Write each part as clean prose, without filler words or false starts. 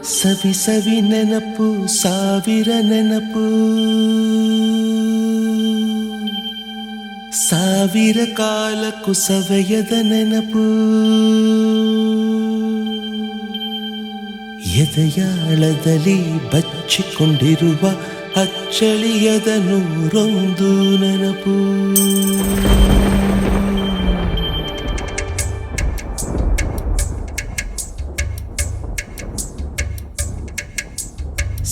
ಸವಿ ಸವಿ ನೆನಪು ಸಾವಿರ ನೆನಪು ಸಾವಿರ ಕಾಲಕ್ಕೂ ಸವೆಯದ ನೆನಪು ಎದೆಯಾಳದಲ್ಲಿ ಬಚ್ಚಿಕೊಂಡಿರುವ ಅಚ್ಚಳಿಯದ ನೂರೊಂದು ನೆನಪು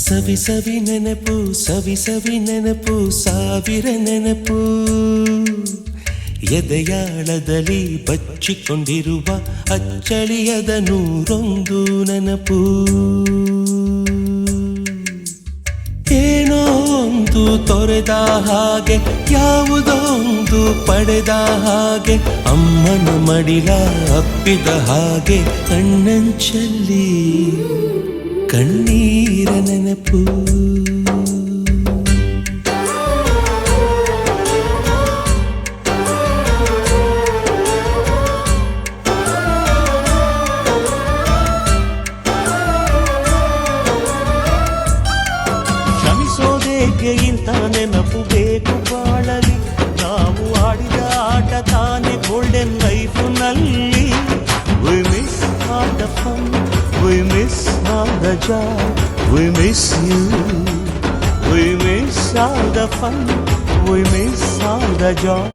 ಸವಿ ಸವಿ ನೆನಪು ಸವಿ ಸವಿ ನೆನಪು ಸಾವಿರ ನೆನಪು ಎದೆಯಾಳದಲ್ಲಿ ಬಚ್ಚಿಕೊಂಡಿರುವ ಅಚ್ಚಳಿಯದ ನೂರೊಂದು ನೆನಪು ಏನೋ ಒಂದು ತೊರೆದ ಹಾಗೆ ಯಾವುದೋ ಒಂದು ಪಡೆದ ಹಾಗೆ ಅಮ್ಮನ ಮಡಿಲ ಅಪ್ಪಿದ ಹಾಗೆ ಕಣ್ಣಂಚಲ್ಲಿ ಕಣ್ಣೀರ ನೆನಪು ಕ್ಷಮಿಸೋದೇಕೆ ಇಂಥ ನೆನಪು ಬೇಕು ಬಾಳಲಿ ನಾವು ಆಡಿದ ಆಟ ತಾನೆ golden ಲೈಫ್ನಲ್ಲಿ We miss all the fun, we miss all the joy, we miss you. We miss all the fun, we miss all the joy.